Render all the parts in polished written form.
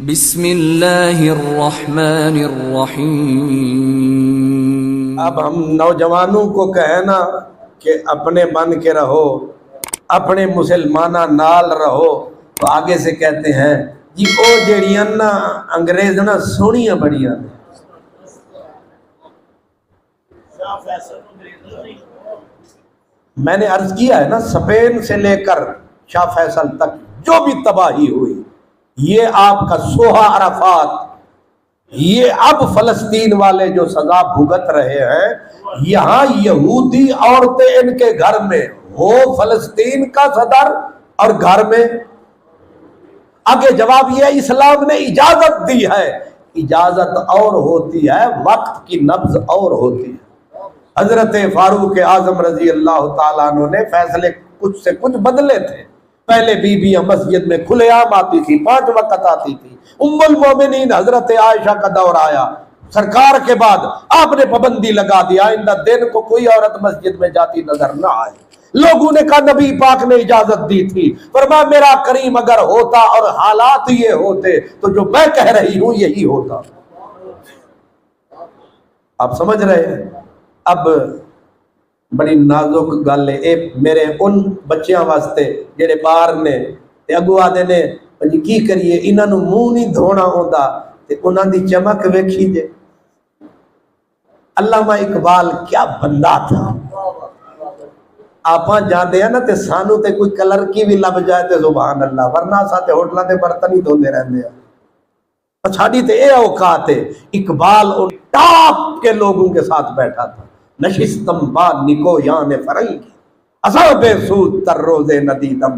بسم اللہ الرحمن الرحیم۔ اب ہم نوجوانوں کو کہنا کہ اپنے بن کے رہو، اپنے مسلمانہ نال رہو، تو آگے سے کہتے ہیں جی او جڑیاں نا انگریز نا سونیاں بڑیاں نے۔ میں نے عرض کیا ہے نا، اسپین سے لے کر شاہ فیصل تک جو بھی تباہی ہوئی، یہ آپ کا سوہا عرفات، یہ اب فلسطین والے جو سزا بھگت رہے ہیں، یہاں یہودی عورتیں ان کے گھر میں، وہ فلسطین کا صدر اور گھر میں۔ آگے جواب یہ ہے، اسلام نے اجازت دی ہے، اجازت اور ہوتی ہے، وقت کی نبض اور ہوتی ہے۔ حضرت فاروق اعظم رضی اللہ تعالیٰ عنہ نے فیصلے کچھ سے کچھ بدلے تھے۔ پہلے بیویاں مسجد میں کھلے عام آتی تھی، 5 وقت آتی تھی۔ ام المومنین حضرت عائشہ کا دور آیا، سرکار کے بعد آپ نے پابندی لگا دیا، آئندہ دن کو کوئی عورت مسجد میں جاتی نظر نہ آئے۔ لوگوں نے کہا نبی پاک نے اجازت دی تھی، فرمایا میرا کریم اگر ہوتا اور حالات یہ ہوتے تو جو میں کہہ رہی ہوں یہی ہوتا۔ آپ سمجھ رہے ہیں؟ اب بڑی نازک گل ہے، ایک میرے ان بچیاں واسطے جڑے باہر نے تے اگو آدے نے جی کی کریے، انہاں نوں منہ نہیں دھونا ہوندا تے انہاں دی چمک ویکھی جے۔ علامہ اقبال کیا بندہ تھا۔ آپاں جاندے ہیں نا تے سانو تے کوئی کلر کی بھی لب جائے تے سبحان اللہ، ورنہ ساتے ہوٹلاں دے برتن ہی دھوندے رہندے ہیں۔ چھاڑی تے اے اوقات ہے، اقبال ان ٹاپ کے لوگوں کے ساتھ بیٹھا تھا۔ نشستم با نکو یان فرنگی عذاب سود تر روزے ندیدم،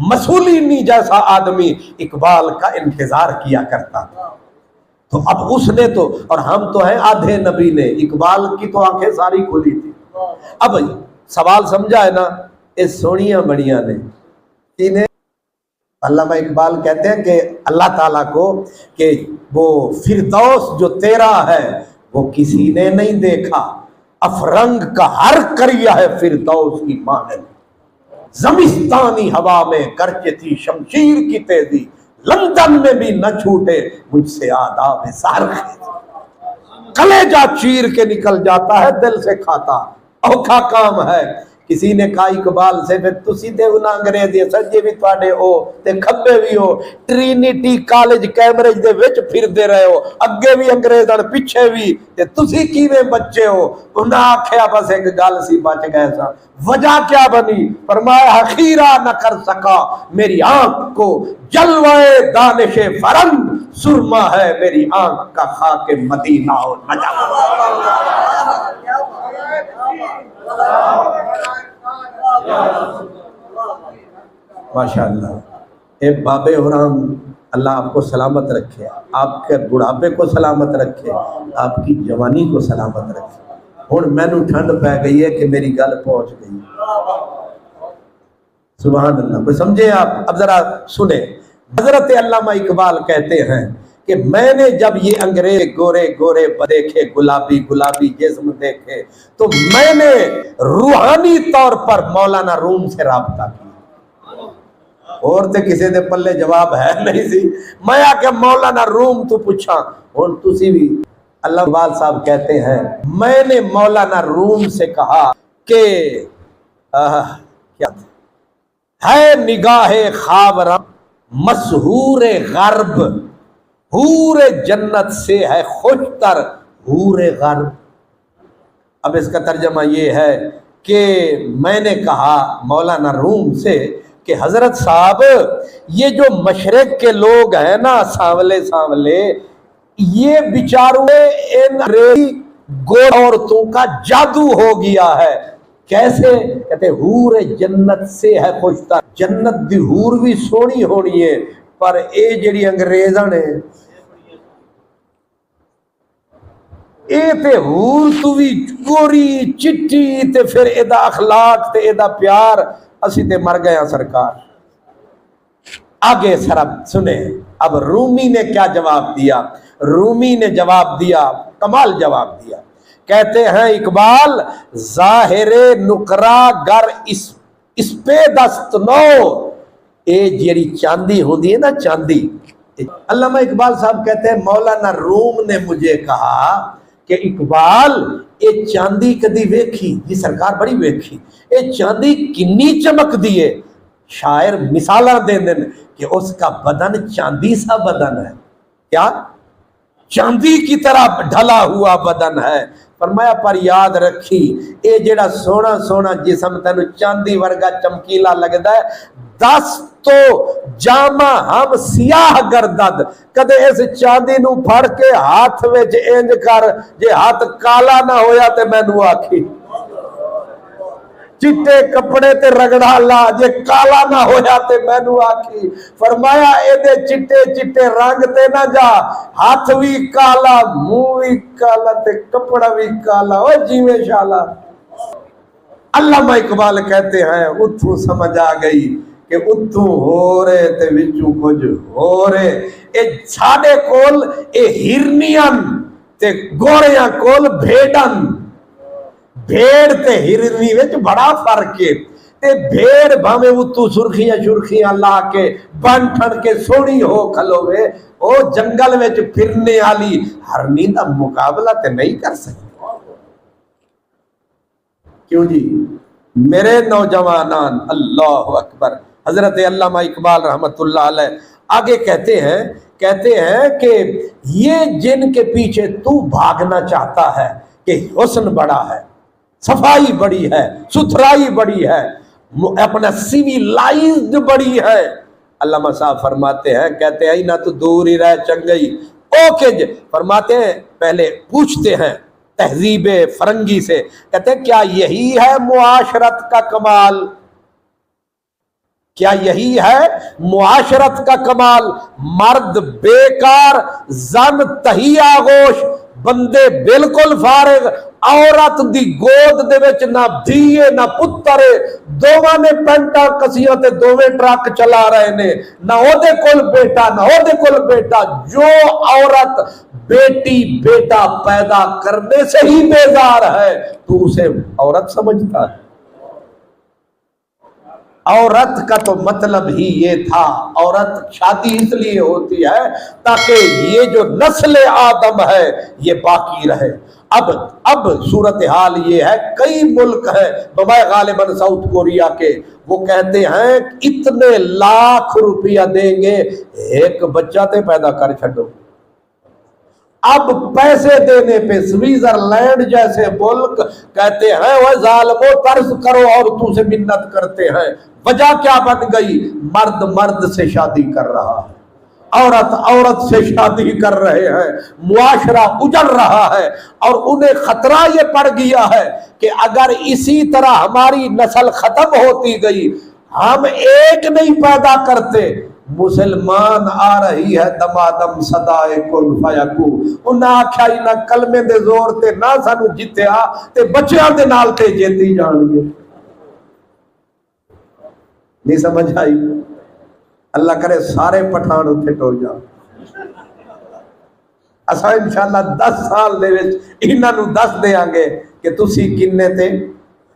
مسولینی جیسا آدمی اقبال کا انتظار کیا کرتا تھا۔ تو اب اس نے تو، اور ہم تو ہیں آدھے نبی نے، اقبال کی تو آنکھیں ساری کھلی تھی۔ اب سوال سمجھا ہے نا، اس سونیاں بڑیاں نے انہیں علامہ اقبال کہتے ہیں کہ اللہ تعالیٰ کو کہ وہ فردوس جو تیرا ہے وہ کسی نے نہیں دیکھا، افرنگ کا ہر کریا ہے فردوس کی مانند، زمستانی ہوا میں گرچہ تھی شمشیر کی تیزی، لندن میں بھی نہ چھوٹے مجھ سے آداب سارخیز، کلیجہ چیر کے نکل جاتا ہے دل سے کھاتا، اوکھا کام ہے۔ کسی نے کہا اقبال سے پھر تسی تے انہاں انگریزی سجے بھی تواڈے ہو تے کھبے بھی ہو، ٹرینیٹی کالج کیمبرج دے وچ پھردے رہے ہو، اگے بھی انگریزاں پیچھے بھی، تے تسی کیویں بچے ہو؟ انہاں آکھیا بس ایک گل سی بچ گئے سا، وجہ کیا بنی؟ فرمایا خیرہ نہ کر سکا میری آنکھ کو جلوے دانش فرنگ، سرما ہے میری آنکھ کا خاک مدینہ و نجف۔ ماشاءاللہ۔ اے بابے حرام، اللہ آپ کو سلامت رکھے، آپ کے بڑھاپے کو سلامت رکھے، آپ کی جوانی کو سلامت رکھے۔ ہن مینوں ٹھنڈ پہ گئی ہے کہ میری گل پہنچ گئی۔ سبحان اللہ، کوئی سمجھے آپ؟ اب ذرا سنیں، حضرت علامہ اقبال کہتے ہیں کہ میں نے جب یہ انگریز گورے گورے دیکھے، گلابی گلابی جسم دیکھے، تو میں نے روحانی طور پر مولانا روم سے رابطہ کیا۔ اور تے کسی دے پلے جواب ہے نہیں سی، میں آ کے مولانا روم تو پوچھا۔ اور تسی بھی اللہ اقبال صاحب کہتے ہیں میں نے مولانا روم سے کہا کہ کیا ہے نگاہ خاورم مسحور غرب، حور جنت سے ہے خوشتر حور غرب۔ اب اس کا ترجمہ یہ ہے کہ میں نے کہا مولانا روم سے کہ حضرت صاحب یہ جو مشرق کے لوگ ہیں نا سانولے سانولے، یہ بیچاروں ان گور عورتوں کا جادو ہو گیا ہے۔ کیسے؟ کہتے حور جنت سے ہے خوشتر، جنت دی حور بھی سونی ہونی ہے، پر اے جڑی انگریزاں نے اے تے حور تو بھی گوری چٹی، تے پھر ایدا اخلاق تے ایدا پیار، اسی تے مر گیا سرکار۔ آگے سرب سنیں، اب رومی نے کیا جواب دیا؟ رومی نے جواب دیا، کمال جواب دیا۔ کہتے ہیں اقبال ظاہر نقرہ گر اس پہ دست نو، اے جیڑی چاندی ہوندی ہے نا، چاندی علامہ اقبال صاحب کہتے ہیں مولانا روم نے مجھے کہا کہ اقبال یہ چاندی کدی ویکھی جی سرکار بڑی ویکھی یہ چاندی کنی چمک دیے شاعر مثالاں دے دیں کہ اس کا بدن چاندی سا بدن ہے کیا چاندی کی طرح ڈھلا ہوا بدن ہے فرمایا پر یاد رکھی اے جڑا سونا سونا جسم تینو چاندی ورگا چمکیلا لگدا ہے دس تو جامع ہم سیاہ گردد کدے اس چاندی نو پھڑ کے ہاتھ وچ انج کر جے ہاتھ کالا نہ ہویا تے مینوں آکھی چٹے کپڑے تے رگڑا لا جے کالا نہ ہویا تے مینوں آکھی فرمایا اے دے چٹے چٹے رنگ تے نہ جا ہاتھ وی کالا منہ وی کالا تے کپڑا وی کالا او جیویں شالا علامہ اقبال کہتے ہیں اتھوں سمجھ آ گئی کہ اتھوں ہو رہے تے وچوں کچھ ہو رہے اے ساڈے کول اے ہرنیاں تے گوڑیاں کول بھیڈن بھیڑ تے ہرنی وچ بڑا فرق ہے تے بھیڑ بھاویں اتو سرخیاں شرخیاں لا کے بن ٹھن کے سونی ہو کھلوے او جنگل وچ پھرنے والی ہرنی دا مقابلہ تے نہیں کر سکتی کیوں جی میرے نوجوانان اللہ اکبر حضرت علامہ اقبال رحمت اللہ علیہ آگے کہتے ہیں کہ یہ جن کے پیچھے تو بھاگنا چاہتا ہے کہ حسن بڑا ہے صفائی بڑی ہے ستھرائی بڑی ہے اپنا سیویلائزڈ بڑی ہے علامہ صاحب فرماتے ہیں کہتے ہیں نہ تو دور ہی رہ چنگئی اوکے فرماتے ہیں پہلے پوچھتے ہیں تہذیب فرنگی سے کہتے ہیں کیا یہی ہے معاشرت کا کمال کیا یہی ہے معاشرت کا کمال مرد بیکار زن تہی آغوش بندے بالکل فارغ عورت دی گود دے وچ نہ دھیے نہ پترے دوواں نے پینٹاں کسیاں تے دوویں ٹرک چلا رہے نے نہ او دے کول بیٹا نہ او دے کول بیٹا جو عورت بیٹی بیٹا پیدا کرنے سے ہی بیزار ہے تو اسے عورت سمجھتا ہے عورت کا تو مطلب ہی یہ تھا عورت شادی اس لیے ہوتی ہے تاکہ یہ جو نسل آدم ہے یہ باقی رہے اب صورتحال یہ ہے کئی ملک ہیں بمائے غالباً ساؤتھ کوریا کے وہ کہتے ہیں اتنے لاکھ روپیہ دیں گے ایک بچہ تے پیدا کر چھڈو اب پیسے دینے پہ سوئٹزرلینڈ جیسے ملک کہتے ہیں وہ ظالمو طرز کرو عورتوں سے منت کرتے ہیں وجہ کیا بن گئی مرد سے شادی کر رہا ہے عورت سے شادی کر رہے ہیں معاشرہ اجڑ رہا ہے اور انہیں خطرہ یہ پڑ گیا ہے کہ اگر اسی طرح ہماری نسل ختم ہوتی گئی ہم ایک نہیں پیدا کرتے مسلمان آ رہی ہے دمادم صدائے کن فیکو انہاں آکھیا ہی نہ کلمے دے زور تے نہ سانو جتیا تے بچیاں دے نال تے جیتی جان گے نہیں سمجھ آئی اللہ کرے سارے پٹھان اتھے ٹو جاؤ اساں انشاءاللہ 10 سال دے وچ انہاں نو دس دیاں گے کہ تسی کنے تے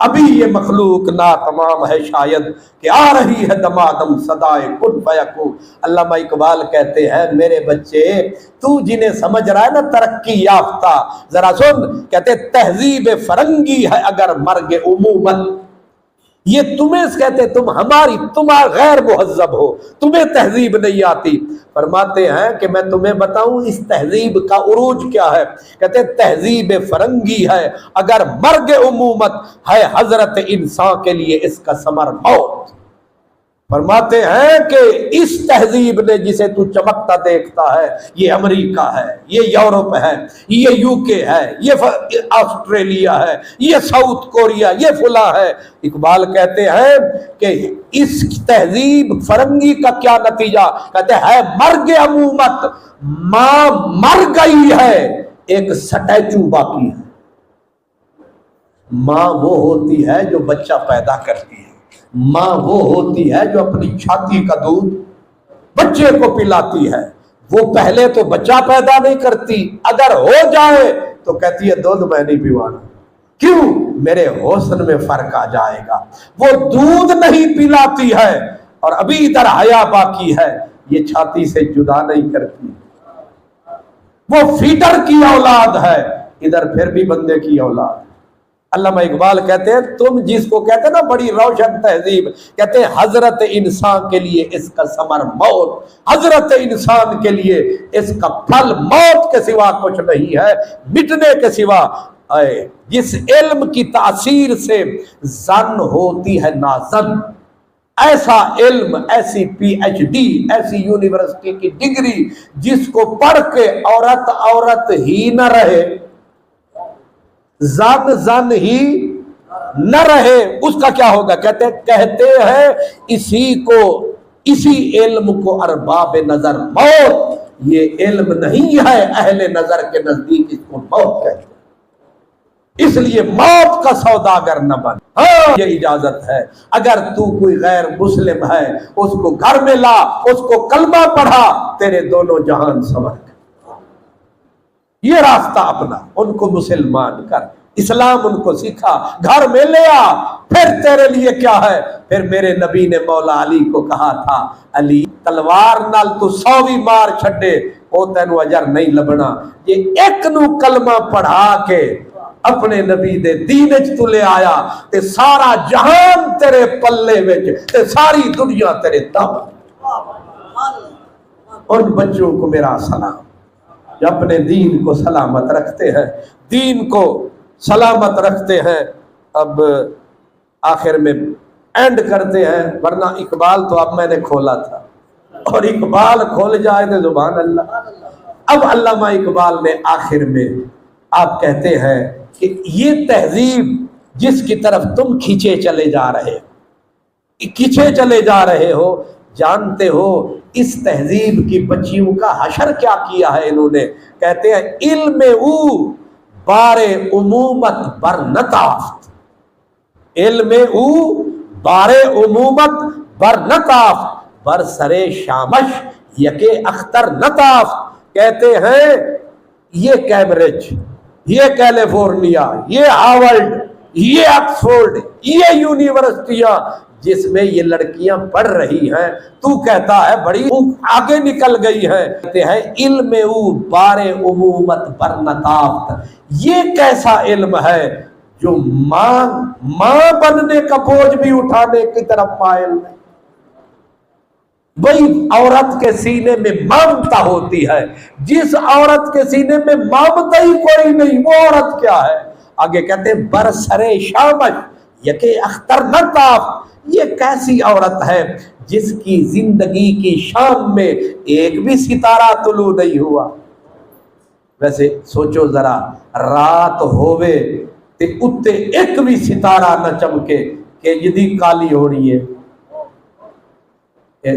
ابھی یہ مخلوق ناتمام ہے شاید کہ آ رہی ہے دمادم صدائے کن فیکون علامہ اقبال کہتے ہیں میرے بچے تو جنہیں سمجھ رہا ہے نا ترقی یافتہ ذرا سن کہتے تہذیب فرنگی ہے اگر مرگ عموماً یہ تمہیں کہتے تم غیر مہذب ہو تمہیں تہذیب نہیں آتی فرماتے ہیں کہ میں تمہیں بتاؤں اس تہذیب کا عروج کیا ہے کہتے تہذیب فرنگی ہے اگر مرگ عمومت ہے حضرت انسان کے لیے اس کا ثمر موت فرماتے ہیں کہ اس تہذیب نے جسے تو چمکتا دیکھتا ہے یہ امریکہ ہے یہ یورپ ہے یہ یو کے ہے یہ آسٹریلیا ہے یہ ساؤتھ کوریا یہ فلاں ہے اقبال کہتے ہیں کہ اس تہذیب فرنگی کا کیا نتیجہ کہتے ہیں مرگ عمومت ماں مر گئی ہے ایک سٹیچو باقی ہے ماں وہ ہوتی ہے جو بچہ پیدا کرتی ہے ماں وہ ہوتی ہے جو اپنی چھاتی کا دودھ بچے کو پلاتی ہے وہ پہلے تو بچہ پیدا نہیں کرتی اگر ہو جائے تو کہتی ہے دودھ میں نہیں پیوانا کیوں میرے حسن میں فرق آ جائے گا وہ دودھ نہیں پلاتی ہے اور ابھی ادھر حیا باقی ہے یہ چھاتی سے جدا نہیں کرتی. وہ فیڈر کی اولاد ہے، ادھر پھر بھی بندے کی اولاد. علامہ اقبال کہتے ہیں تم جس کو کہتے ہیں نا بڑی روشن تہذیب، کہتے ہیں حضرت انسان کے لیے اس کا ثمر موت، حضرت انسان کے لیے اس کا پھل موت کے سوا کچھ نہیں ہے، مٹنے کے سوا. جس علم کی تاثیر سے زن ہوتی ہے نازن، ایسا علم، ایسی پی ایچ ڈی، ایسی یونیورسٹی کی ڈگری جس کو پڑھ کے عورت ہی نہ رہے، زن ہی نہ رہے، اس کا کیا ہوگا؟ کہتے ہیں اسی علم کو ارباب نظر موت. یہ علم نہیں ہے، اہل نظر کے نزدیک اس کو موت کہتے ہیں. اس لیے موت کا سوداگر نہ بن. ہاں یہ اجازت ہے، اگر تو کوئی غیر مسلم ہے اس کو گھر میں لا، اس کو کلمہ پڑھا، تیرے دونوں جہان سنور گئے. یہ راستہ اپنا، ان کو مسلمان کر، اسلام ان کو سکھا، گھر میں لے آ. پھر تیرے لیے کیا ہے؟ پھر میرے نبی نے مولا علی کو کہا تھا، علی تلوار نال تو 100 بھی مار چھڈے او تینو اجر نہیں لبنا، یہ ایک نو کلمہ پڑھا کے اپنے نبی دے دین وچ تو لے آیا تے سارا جہان تیرے پلے وچ تے ساری دنیا تیرے دم. ان بچوں کو میرا سلام جو اپنے دین کو سلامت رکھتے ہیں، دین کو سلامت رکھتے ہیں. اب آخر میں اینڈ کرتے ہیں، ورنہ اقبال تو اب میں نے کھولا تھا، اور اقبال کھول جائے تو سبحان اللہ. اب علامہ اقبال نے آخر میں آپ کہتے ہیں کہ یہ تہذیب جس کی طرف تم کھینچے چلے جا رہے ہو، جانتے ہو اس تہذیب کی بچیوں کا حشر کیا کیا ہے انہوں نے؟ کہتے ہیں علم او بار عمومت بر نتافت، علم او بار عمومت بر نتافت، بر سرے شامش یکے اختر نتافت. کہتے ہیں یہ کیمبرج، یہ کیلیفورنیا، یہ ہارورڈ، یہ آکسفورڈ، یہ یونیورسٹیاں جس میں یہ لڑکیاں پڑھ رہی ہیں، تو کہتا ہے بڑی آگے نکل گئی ہے. کہتے ہیں علم او بار عمومت بر نتافت. یہ کیسا علم ہے جو ماں بننے کا بوجھ بھی اٹھانے کی طرف مائل نہیں. وہی عورت کے سینے میں ممتا ہوتی ہے، جس عورت کے سینے میں ممتا ہی کوئی نہیں، وہ عورت کیا ہے؟ آگے کہتے ہیں برسرے شامش یکے اختر نتاف. یہ کیسی عورت ہے جس کی زندگی کی شام میں ایک بھی ستارہ طلوع نہیں ہوا؟ ویسے سوچو ذرا، رات ہوئے تے اتے ایک بھی ستارہ نہ چمکے کہ جدی کالی ہو رہی ہے.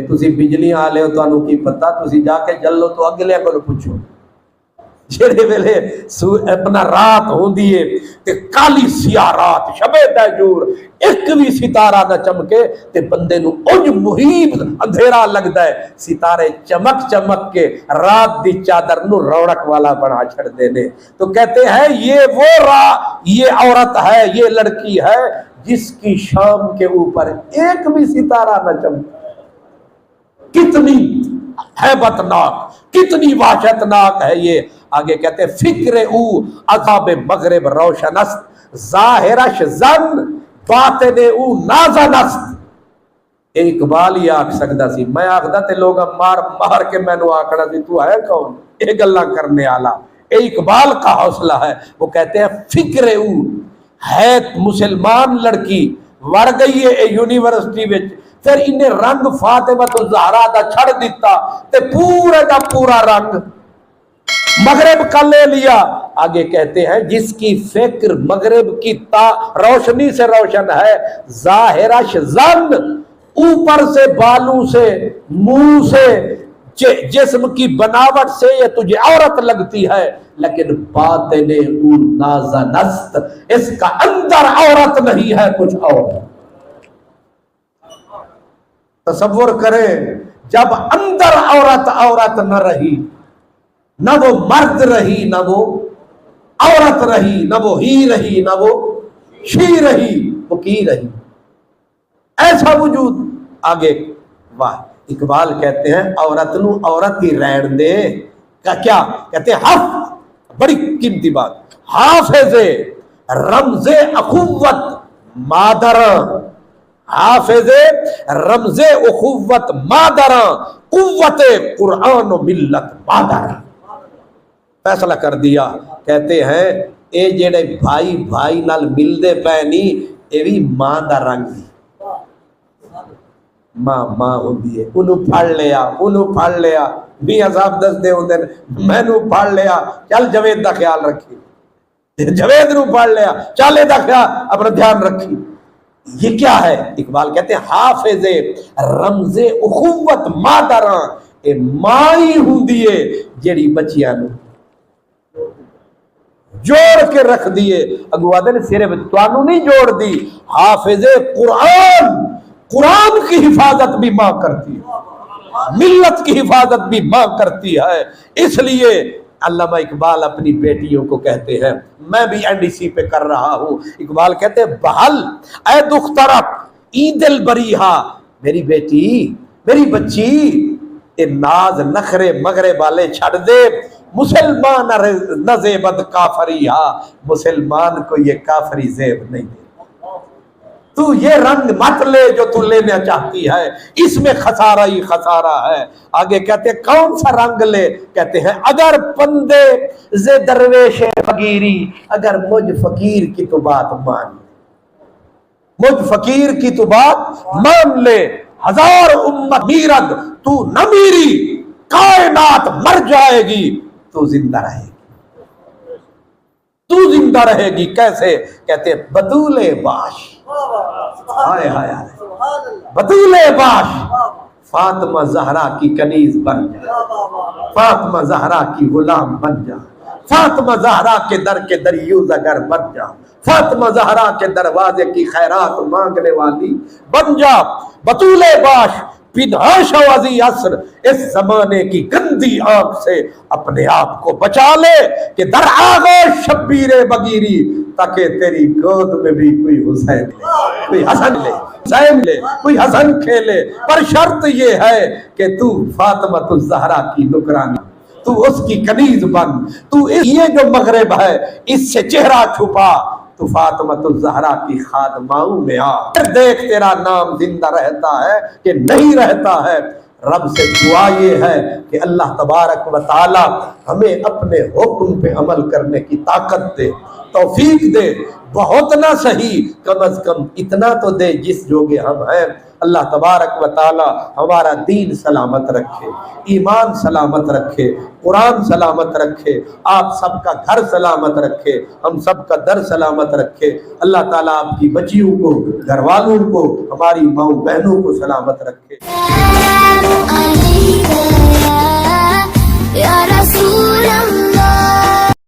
تسی بجلی آلے ہو تو کی پتا، تسی جا کے جلو تو اگلے کو پوچھو. جڑے ویلے اپنا رات ہوندی ہے تے کالی سیاہ رات شب دہجور ایک بھی ستارہ نہ چمکے تے بندے نو انج محیط اندھیرا لگدا ہے. ستارے چمک چمک کے رات دی چادر نو رونق والا بنا چھڑ دینے. تو کہتے ہیں یہ عورت ہے، یہ لڑکی ہے جس کی شام کے اوپر ایک بھی ستارہ نہ چمکے. کتنی ہیبت ناک، کتنی وحشت ناک ہے یہ. آگے کہتے ہیں فکر او عذاب مغرب روشن است، ظاہرش زن باطن او نازن است. اقبال ہی آکھ سکتا سی، میں آکھدا تے لوگ مار کے مینوں آکھنا سی تو ہے کون یہ گلاں کرنے والا. اقبال کا حوصلہ ہے. وہ کہتے ہیں فکر او ہے مسلمان لڑکی وڑ گئی ہے یونیورسٹی وچ، پھر انہیں رنگ فاطمہ الزہرا دا چھڑ دیتا تے پورے دا پورا رنگ مغرب کا لے لیا. آگے کہتے ہیں جس کی فکر مغرب کی روشنی سے روشن ہے، ظاہرش زن، اوپر سے بالوں سے منہ سے جسم کی بناوٹ سے یہ تجھے عورت لگتی ہے، لیکن باطن او نازن است، اس کا اندر عورت نہیں ہے کچھ اور. تصور کریں جب اندر عورت نہ رہی، نہ وہ مرد رہی، نہ وہ عورت رہی، نہ وہ ہی رہی، نہ وہ شی رہی، وہ کی رہی. ایسا وجود. آگے واہ اقبال کہتے ہیں عورت نو عورت ہی رہن دے کیا کہتے ہیں حف بڑی قیمتی بات حافظ رمز اخوت مادر حافظ رمز اخوت مادر قوت قرآن و ملت مادر فیصلہ کر دیا کہتے ہیں اے جڑے بھائی بھائی نال ملدے پے نہیں اے بھی ماں دا رنگ ماں ہوندی ہے انہوں پھڑ لیا میاں صاحب دس دے ہوندے میں نو پھڑ لیا چل جوید دا خیال رکھی جوید نو پھڑ لیا چل اے دا خیال اپنا دھیان رکھی یہ کیا ہے اقبال کہتے ہیں حافظ رمز اخوت مادراں اے ماں ہی ہوندی ہے جیڑی بچیاں نو جوڑ کے رکھ دیے اگوا دن صرف توانو نہیں جوڑ دی حافظ قرآن کی حفاظت بھی ماں کرتی ہے ملت کی حفاظت بھی ماں کرتی ہے اس لیے علامہ اقبال اپنی بیٹیوں کو کہتے ہیں میں بھی این ڈی سی پہ کر رہا ہوں اقبال کہتے ہیں بہل اے دخترک ای دل بریہا میری بیٹی میری بچی اے ناز نخرے مغرے والے چھڑ دے مسلمان نہ زیبد کافری ہا مسلمان کو یہ کافری زیب نہیں دے تو یہ رنگ مت لے جو تو لینا چاہتی ہے اس میں خسارہ ہی خسارہ ہے آگے کہتے ہیں کون سا رنگ لے کہتے ہیں اگر پندے ز درویش فقیری اگر مجھ فقیر کی تو بات مان مجھ فقیر کی تو بات مان لے ہزار امت میرد تو نہ میری کائنات مر جائے گی تو زندہ رہے گی تو زندہ رہے گی کیسے کہتے بطول باش ہائے ہائے بطول باش فاطمہ زہرا کی کنیز بن جا فاطمہ زہرا کی غلام بن جا فاطمہ زہرا کے دریوز اگر بن جا فاطمہ زہرا کے دروازے کی خیرات مانگنے والی بن جا بطول باش پنہا شوازی عصر اس زمانے کی گندی آنکھ سے اپنے آپ کو بچا لے کہ در آغوش شبیر بگیری تاکہ تیری گود میں بھی کوئی حسین لے کوئی حسن لے حسین لے کوئی حسن کھیلے پر شرط یہ ہے کہ تو فاطمہ الزہرا کی نکرانی تو اس کی کنیز بن تو یہ جو مغرب ہے اس سے چہرہ چھپا تو فاطمہ الزہرا کی خادماؤں میں آ دیکھ تیرا نام زندہ رہتا ہے کہ نہیں رہتا ہے رب سے دعا یہ ہے کہ اللہ تبارک و تعالی ہمیں اپنے حکم پہ عمل کرنے کی طاقت دے توفیق دے بہت نہ صحیح کم از کم اتنا تو دے جس جوگے ہم ہیں اللہ تبارک و تعالی ہمارا دین سلامت رکھے ایمان سلامت رکھے قرآن سلامت رکھے آپ سب کا گھر سلامت رکھے ہم سب کا در سلامت رکھے اللہ تعالیٰ آپ کی بچیوں کو گھر والوں کو ہماری ماؤں بہنوں کو سلامت رکھے